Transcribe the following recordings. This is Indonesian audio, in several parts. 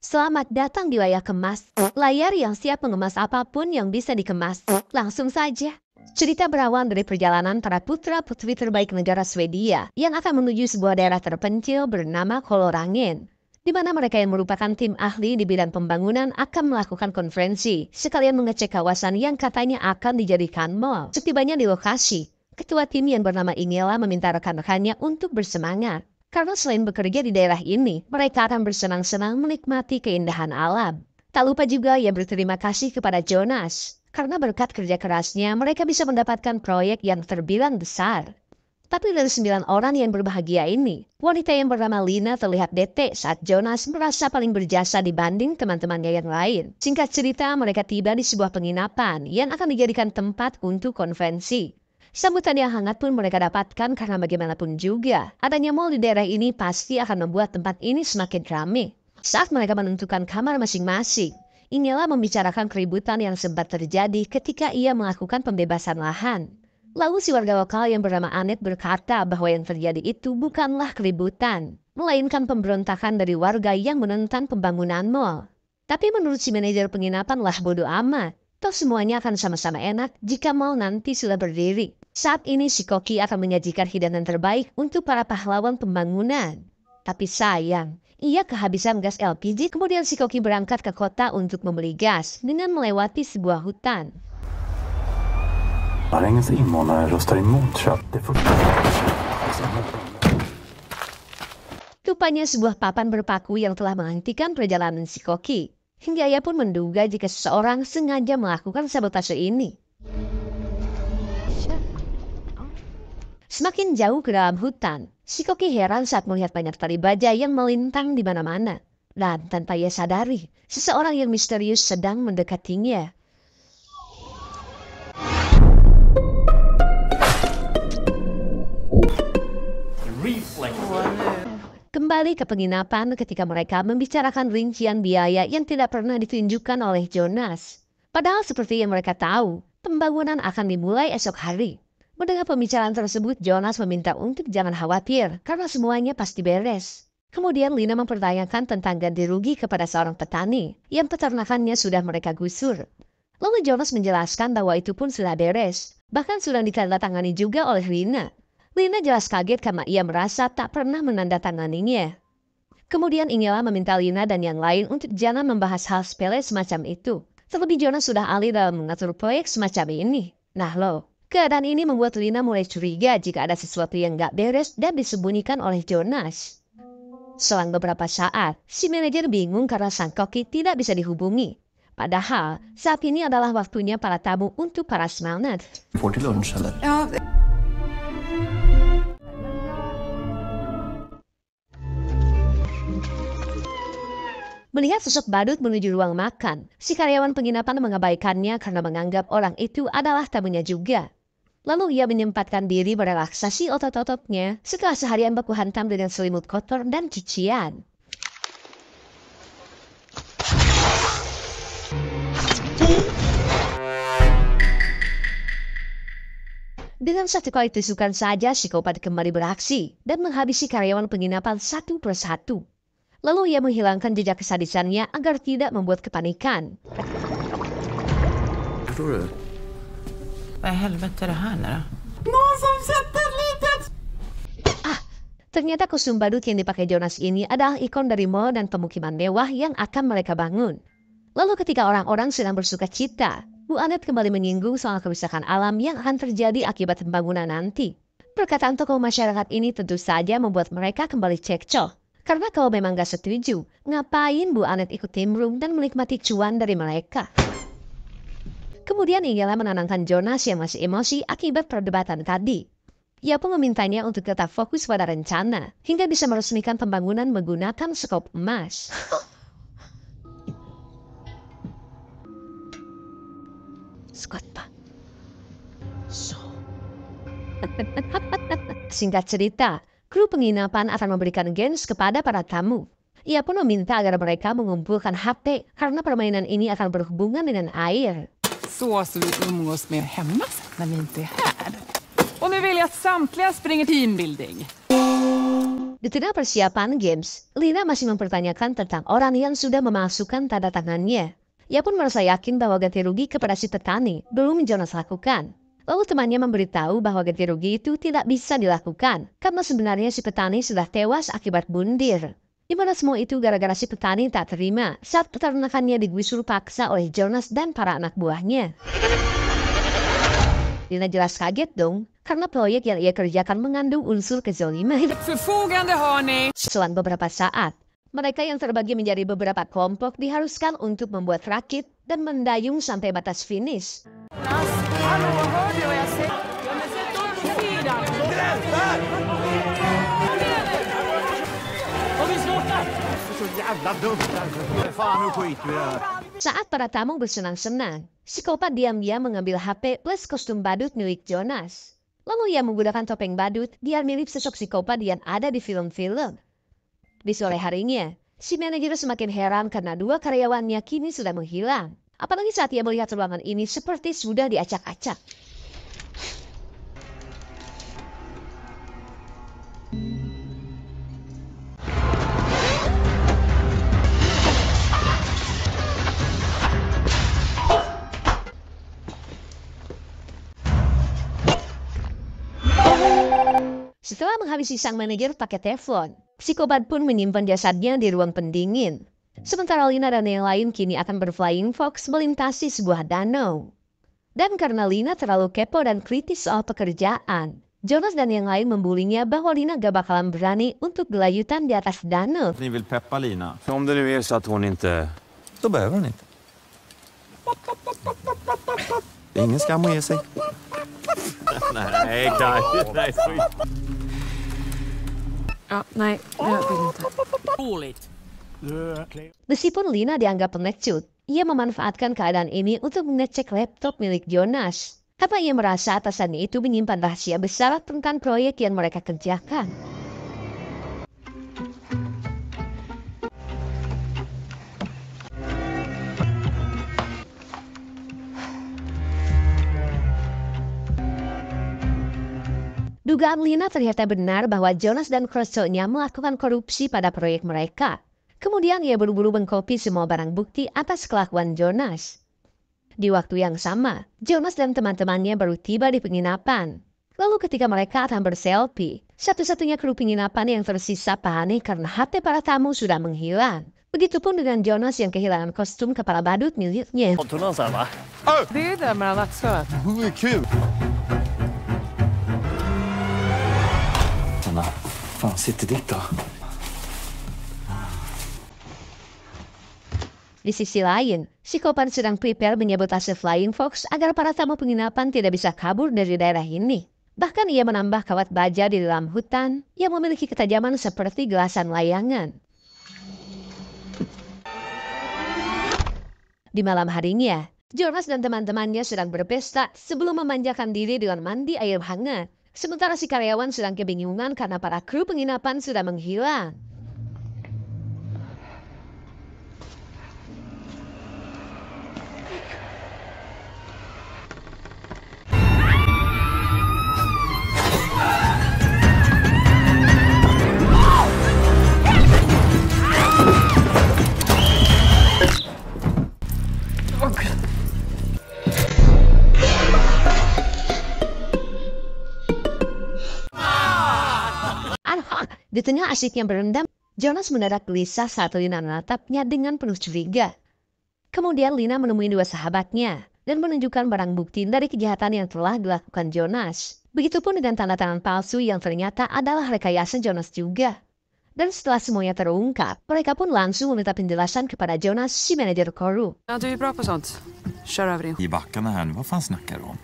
Selamat datang di Layar Kemas, layar yang siap mengemas apapun yang bisa dikemas. Langsung saja. Cerita berawal dari perjalanan para putra-putri terbaik negara Swedia yang akan menuju sebuah daerah terpencil bernama Kolorangin, di mana mereka yang merupakan tim ahli di bidang pembangunan akan melakukan konferensi, sekalian mengecek kawasan yang katanya akan dijadikan mall. Setibanya di lokasi, ketua tim yang bernama Ingela meminta rekan-rekannya untuk bersemangat. Karena selain bekerja di daerah ini, mereka akan bersenang-senang menikmati keindahan alam. Tak lupa juga ia berterima kasih kepada Jonas. Karena berkat kerja kerasnya, mereka bisa mendapatkan proyek yang terbilang besar. Tapi dari 9 orang yang berbahagia ini, wanita yang bernama Lina terlihat bete saat Jonas merasa paling berjasa dibanding teman-temannya yang lain. Singkat cerita, mereka tiba di sebuah penginapan yang akan dijadikan tempat untuk konvensi. Sambutan yang hangat pun mereka dapatkan karena bagaimanapun juga, adanya mall di daerah ini pasti akan membuat tempat ini semakin ramai. Saat mereka menentukan kamar masing-masing, Ingela membicarakan keributan yang sempat terjadi ketika ia melakukan pembebasan lahan. Lalu si warga lokal yang bernama Anet berkata bahwa yang terjadi itu bukanlah keributan, melainkan pemberontakan dari warga yang menentang pembangunan mall. Tapi menurut si manajer penginapan lah bodoh amat. Toh semuanya akan sama-sama enak jika mall nanti sudah berdiri. Saat ini si Koki akan menyajikan hidangan terbaik untuk para pahlawan pembangunan. Tapi sayang, ia kehabisan gas LPG, kemudian si Koki berangkat ke kota untuk membeli gas dengan melewati sebuah hutan. Rupanya sebuah papan berpaku yang telah menghentikan perjalanan si Koki. Hingga ia pun menduga jika seseorang sengaja melakukan sabotase ini. Semakin jauh ke dalam hutan, si Koki heran saat melihat banyak tali baja yang melintang di mana-mana. Dan tanpa ia sadari, seseorang yang misterius sedang mendekatinya. Kembali ke penginapan ketika mereka membicarakan rincian biaya yang tidak pernah ditunjukkan oleh Jonas. Padahal seperti yang mereka tahu, pembangunan akan dimulai esok hari. Mendengar pembicaraan tersebut, Jonas meminta untuk jangan khawatir karena semuanya pasti beres. Kemudian Lina mempertanyakan tentang ganti rugi kepada seorang petani yang peternakannya sudah mereka gusur. Lalu Jonas menjelaskan bahwa itu pun sudah beres, bahkan sudah ditandatangani juga oleh Lina. Lina jelas kaget karena ia merasa tak pernah menandatanganinya. Kemudian Ingela meminta Lina dan yang lain untuk jangan membahas hal sepele semacam itu. Terlebih Jonas sudah ahli dalam mengatur proyek semacam ini. Nah loh, keadaan ini membuat Lina mulai curiga jika ada sesuatu yang gak beres dan disembunyikan oleh Jonas. Selang beberapa saat, si manajer bingung karena sang koki tidak bisa dihubungi. Padahal, saat ini adalah waktunya para tamu untuk para smelnet. Melihat sosok badut menuju ruang makan, si karyawan penginapan mengabaikannya karena menganggap orang itu adalah tamunya juga. Lalu ia menyempatkan diri merelaksasi otot-ototnya setelah seharian baku hantam dengan selimut kotor dan cucian. Dengan satu kali tusukan saja, psikopat kembali beraksi dan menghabisi karyawan penginapan satu persatu. Lalu ia menghilangkan jejak kesadisannya agar tidak membuat kepanikan. Ternyata kostum badut yang dipakai Jonas ini adalah ikon dari mall dan pemukiman mewah yang akan mereka bangun. Lalu ketika orang-orang sedang bersuka cita, Bu Anet kembali menyinggung soal kerusakan alam yang akan terjadi akibat pembangunan nanti. Perkataan tokoh masyarakat ini tentu saja membuat mereka kembali cekcok. Karena kalau memang gak setuju, ngapain Bu Anet ikut timbrung dan menikmati cuan dari mereka? Kemudian Ingela menenangkan Jonas yang masih emosi akibat perdebatan tadi. Ia pun memintanya untuk tetap fokus pada rencana, hingga bisa meresmikan pembangunan menggunakan skop emas. Skop Pak. Singkat cerita, kru penginapan akan memberikan games kepada para tamu. Ia pun meminta agar mereka mengumpulkan HP karena permainan ini akan berhubungan dengan air. Så vi umgås med hemma när vi inte är här. Och nu vill jag att samtliga springer teambuilding. Di tengah persiapan games, Lina masih mempertanyakan tentang orang yang sudah memasukkan tanda tangannya. Ia pun merasa yakin bahwa ganti rugi kepada si petani belum Jonas lakukan. Lalu temannya memberitahu bahwa ganti rugi itu tidak bisa dilakukan karena sebenarnya si petani sudah tewas akibat bundir. Di mana semua itu gara-gara si petani tak terima saat peternakannya digusur paksa oleh Jonas dan para anak buahnya. Lina jelas kaget dong, karena proyek yang ia kerjakan mengandung unsur kezaliman. Förfogande har ni. Selang beberapa saat, mereka yang terbagi menjadi beberapa kelompok diharuskan untuk membuat rakit dan mendayung sampai batas finish. Hallå, hör du vad jag säger? Ja, men sätt upp på sidan. Har vi slått? Så jävla dumt alltså. Fan, nu skiter vi i det här. Saat para tamu bersenang-senang, psikopat diam-diam mengambil HP plus kostum badut milik Jonas. Lalu ia menggunakan topeng badut biar mirip sosok psikopat yang ada di film-film. Di sore harinya, si manajer semakin heran karena dua karyawannya kini sudah menghilang. Apalagi saat ia melihat ruangan ini seperti sudah diacak-acak. Setelah menghabisi sang manajer pakai teflon, psikopat pun menyimpan jasadnya di ruang pendingin. Sementara Lina dan yang lain kini akan berflying fox melintasi sebuah danau. Dan karena Lina terlalu kepo dan kritis soal pekerjaan, Jonas dan yang lain membulinya bahwa Lina gak bakalan berani untuk gelayutan di atas danau. Ni vill peppa Lina. Om det nu är så att hon inte... Då behöver hon inte. Det är ingen skam att ge sig. Nej, nej, skit. Ja, nej, jag vill inte. Roligt. Meskipun Lina dianggap pengecut, ia memanfaatkan keadaan ini untuk mengecek laptop milik Jonas. Karena ia merasa atasannya itu menyimpan rahasia besar tentang proyek yang mereka kerjakan. Dugaan Lina ternyata benar bahwa Jonas dan kroco-nya melakukan korupsi pada proyek mereka. Kemudian ia buru-buru mengkopi semua barang bukti atas kelakuan Jonas. Di waktu yang sama, Jonas dan teman-temannya baru tiba di penginapan. Lalu ketika mereka akan berselfie, satu-satunya kru penginapan yang tersisa panik karena HP para tamu sudah menghilang. Begitupun dengan Jonas yang kehilangan kostum kepala badut miliknya. Det är det med nattslöet. Det är kul. Anna, fan sitter ditt då? Di sisi lain, psikopat sedang prepare menyabotase Flying Fox agar para tamu penginapan tidak bisa kabur dari daerah ini. Bahkan ia menambah kawat baja di dalam hutan yang memiliki ketajaman seperti gelasan layangan. Di malam harinya, Jonas dan teman-temannya sedang berpesta sebelum memanjakan diri dengan mandi air hangat. Sementara si karyawan sedang kebingungan karena para kru penginapan sudah menghilang. Di tengah asyiknya berendam, Jonas mendadak gelisah saat Lina menatapnya dengan penuh curiga. Kemudian Lina menemui dua sahabatnya dan menunjukkan barang bukti dari kejahatan yang telah dilakukan Jonas. Begitupun dengan tanda tangan palsu yang ternyata adalah rekayasa Jonas juga. Dan setelah semuanya terungkap, mereka pun langsung meminta penjelasan kepada Jonas, si manajer korup. Ja, du är bra på sånt. Kör över din. I backarna här nu, vad fan snackar du om?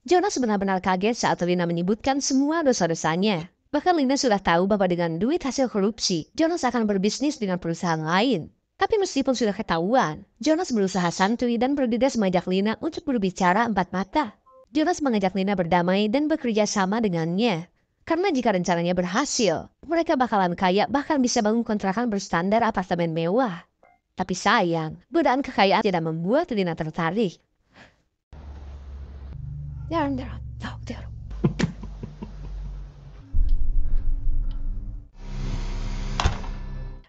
Jonas benar-benar kaget saat Lina menyebutkan semua dosa-dosanya. Bahkan Lina sudah tahu bahwa dengan duit hasil korupsi, Jonas akan berbisnis dengan perusahaan lain. Tapi meskipun sudah ketahuan, Jonas berusaha santuy dan bergegas mengajak Lina untuk berbicara empat mata. Jonas mengajak Lina berdamai dan bekerja sama dengannya. Karena jika rencananya berhasil, mereka bakalan kaya bahkan bisa bangun kontrakan berstandar apartemen mewah. Tapi sayang, godaan kekayaan tidak membuat Lina tertarik.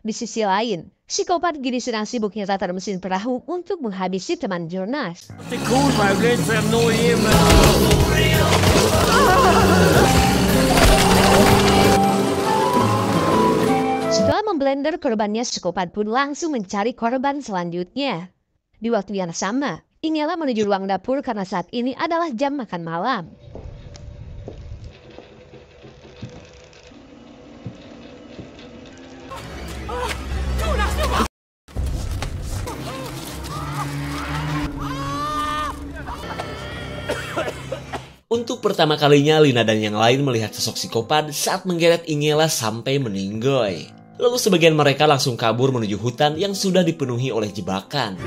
Di sisi lain, psikopat Giri sedang sibuk nyetar mesin perahu untuk menghabisi teman Jonas. Det er cool, mig. Jeg bliver ikke sat noget hjemme. Setelah memblender korbannya, psikopat pun langsung mencari korban selanjutnya. Di waktu yang sama, Ingela menuju ruang dapur karena saat ini adalah jam makan malam. Untuk pertama kalinya, Lina dan yang lain melihat sosok psikopat saat menggeret Ingela sampai meninggoy. Lalu sebagian mereka langsung kabur menuju hutan yang sudah dipenuhi oleh jebakan.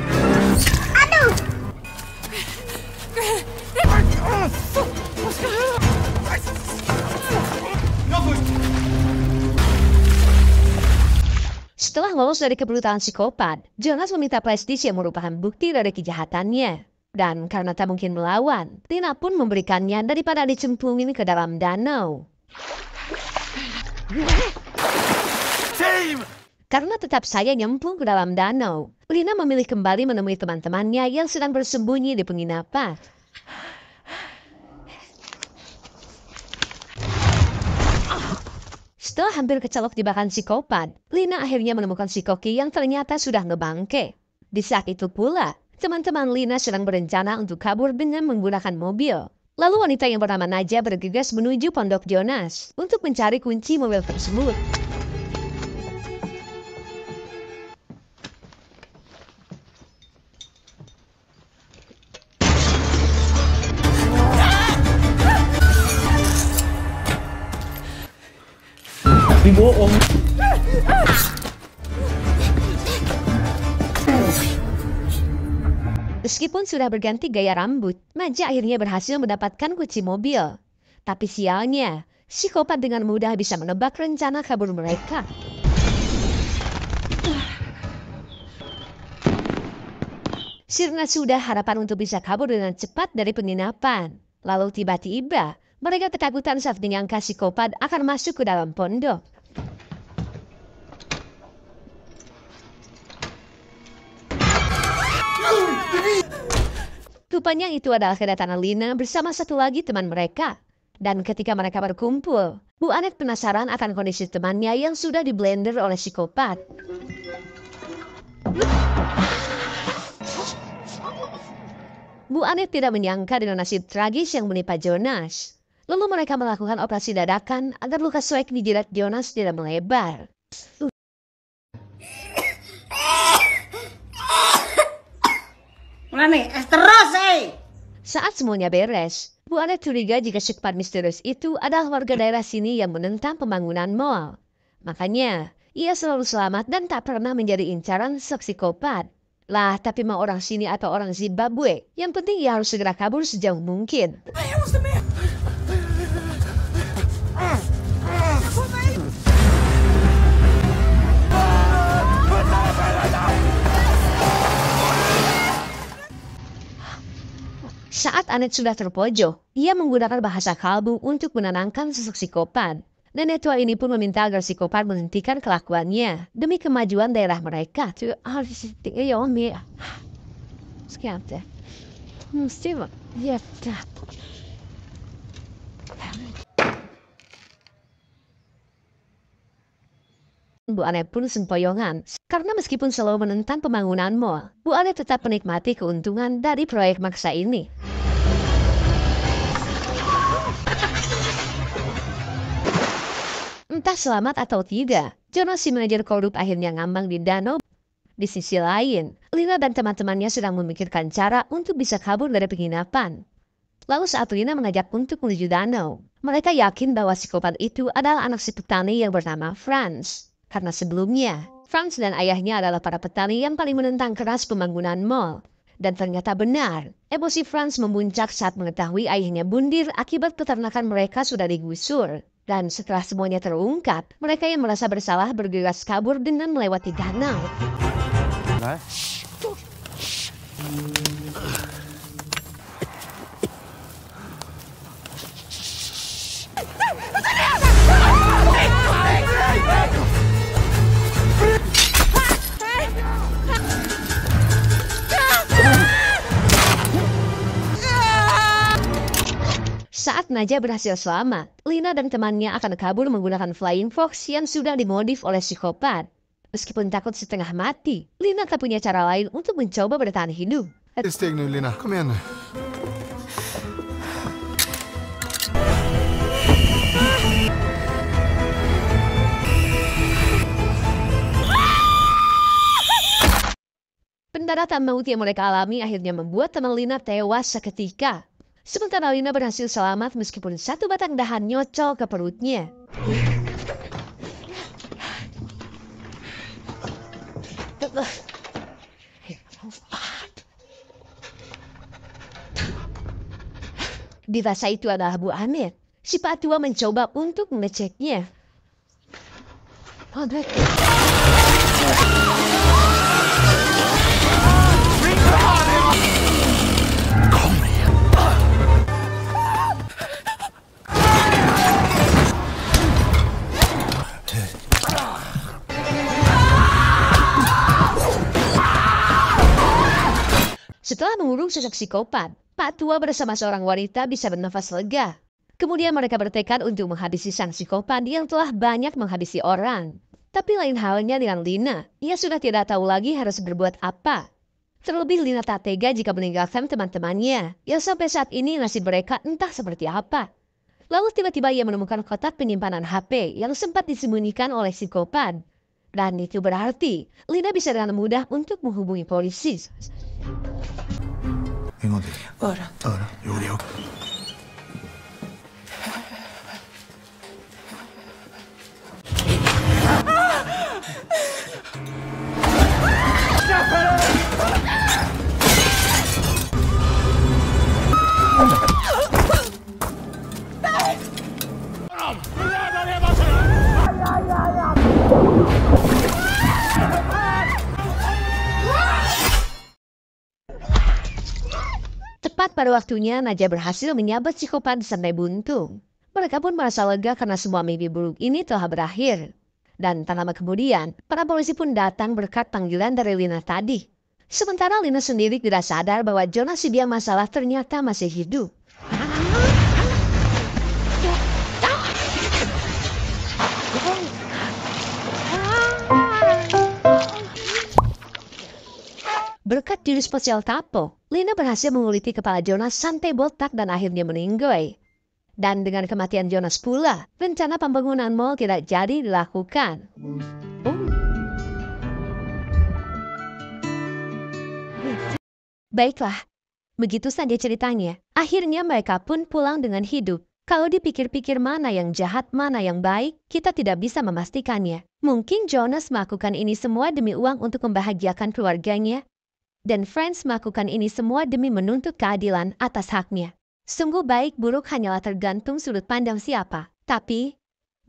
Setelah lolos dari kebrutalan psikopat, Jonas meminta prestis yang merupakan bukti dari kejahatannya. Dan karena tak mungkin melawan, Lina pun memberikannya daripada dicemplungin ke dalam danau. Karena tetap saja nyemplung ke dalam danau, Lina memilih kembali menemui teman-temannya yang sedang bersembunyi di penginapan. Setelah hampir kecelok jebakan psikopat, Lina akhirnya menemukan si Koki yang ternyata sudah ngebangke. Di saat itu pula, teman-teman Lina sedang berencana untuk kabur dengan menggunakan mobil. Lalu wanita yang bernama Naja bergegas menuju pondok Jonas untuk mencari kunci mobil tersebut. Tapi bohong. Meskipun sudah berganti gaya rambut, Naja akhirnya berhasil mendapatkan kunci mobil. Tapi sialnya, psikopat dengan mudah bisa menebak rencana kabur mereka. Sirna sudah harapan untuk bisa kabur dengan cepat dari penginapan. Lalu tiba-tiba, mereka ketakutan saat menyangka psikopat akan masuk ke dalam pondok. Rupanya itu adalah kedatangan Lina bersama satu lagi teman mereka. Dan ketika mereka berkumpul, Bu Anet penasaran akan kondisi temannya yang sudah diblender oleh psikopat. Bu Anet tidak menyangka dengan nasib tragis yang menimpa Jonas. Lalu mereka melakukan operasi dadakan agar luka soek di jidat Jonas tidak melebar. Saat semuanya beres, Bu Anet curiga jika psikopat misterius itu adalah warga daerah sini yang menentang pembangunan mall. Makanya, ia selalu selamat dan tak pernah menjadi incaran psikopat. Lah, tapi mau orang sini atau orang Zimbabwe, yang penting ia harus segera kabur sejauh mungkin. Saat Anet sudah terpojok, ia menggunakan bahasa kalbu untuk menenangkan sosok psikopat. Nenek tua ini pun meminta agar psikopat menghentikan kelakuannya demi kemajuan daerah mereka. Bu Anet pun sempoyongan, karena meskipun selalu menentang pembangunan mall, Bu Anet tetap menikmati keuntungan dari proyek maksa ini. Entah selamat atau tidak, Jonas si manajer korup akhirnya ngambang di danau. Di sisi lain, Lina dan teman-temannya sedang memikirkan cara untuk bisa kabur dari penginapan. Lalu saat Lina mengajak untuk menuju danau, mereka yakin bahwa psikopat itu adalah anak si petani yang bernama Franz. Karena sebelumnya, Franz dan ayahnya adalah para petani yang paling menentang keras pembangunan mall. Dan ternyata benar, emosi Franz memuncak saat mengetahui ayahnya bundir akibat peternakan mereka sudah digusur. Dan setelah semuanya terungkap, mereka yang merasa bersalah bergegas kabur dengan melewati danau. Saat Najah berhasil selamat, Lina dan temannya akan kabur menggunakan Flying Fox yang sudah dimodif oleh psikopat. Meskipun takut setengah mati, Lina tak punya cara lain untuk mencoba bertahan hidup. Ett steg nu, Lina. Kom igen nu. Pendaratan maut yang mereka alami akhirnya membuat teman Lina tewas seketika. Sementara Lina berhasil selamat meskipun satu batang dahan nyocol ke perutnya. Dirasa itu adalah Bu Amir. Si Pak Tua mencoba untuk mengeceknya. Setelah mengurung sosok psikopat, Pak Tua bersama seorang wanita bisa bernafas lega. Kemudian mereka bertekad untuk menghabisi sang psikopat yang telah banyak menghabisi orang. Tapi lain halnya dengan Lina, ia sudah tidak tahu lagi harus berbuat apa. Terlebih Lina tak tega jika meninggalkan teman-temannya, yang sampai saat ini nasib mereka entah seperti apa. Lalu tiba-tiba ia menemukan kotak penyimpanan HP yang sempat disembunyikan oleh psikopat. Dan itu berarti Lina bisa dengan mudah untuk menghubungi polisi. En gång till. Öra. Öra. Jo, det är upp. Tepat pada waktunya, Najah berhasil menyabet psikopat sampai buntung. Mereka pun merasa lega karena semua mimpi buruk ini telah berakhir. Dan tak lama kemudian, para polisi pun datang berkat panggilan dari Lina tadi. Sementara Lina sendiri tidak sadar bahwa Jonas si biang masalah ternyata masih hidup. Berkat jurus spesial Tapo, Lina berhasil menguliti kepala Jonas sampai botak dan akhirnya meninggoy. Dan dengan kematian Jonas pula, rencana pembangunan mall tidak jadi dilakukan. Baiklah, begitu saja ceritanya. Akhirnya mereka pun pulang dengan hidup. Kalau dipikir-pikir mana yang jahat, mana yang baik, kita tidak bisa memastikannya. Mungkin Jonas melakukan ini semua demi uang untuk membahagiakan keluarganya. Dan Franz melakukan ini semua demi menuntut keadilan atas haknya. Sungguh baik buruk hanyalah tergantung sudut pandang siapa. Tapi,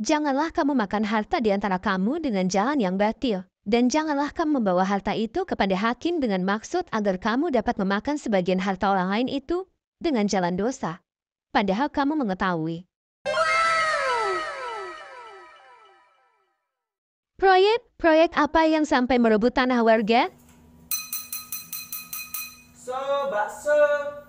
janganlah kamu makan harta di antara kamu dengan jalan yang batil. Dan janganlah kamu membawa harta itu kepada hakim dengan maksud agar kamu dapat memakan sebagian harta orang lain itu dengan jalan dosa. Padahal kamu mengetahui. Proyek apa yang sampai merebut tanah warga? Bakso.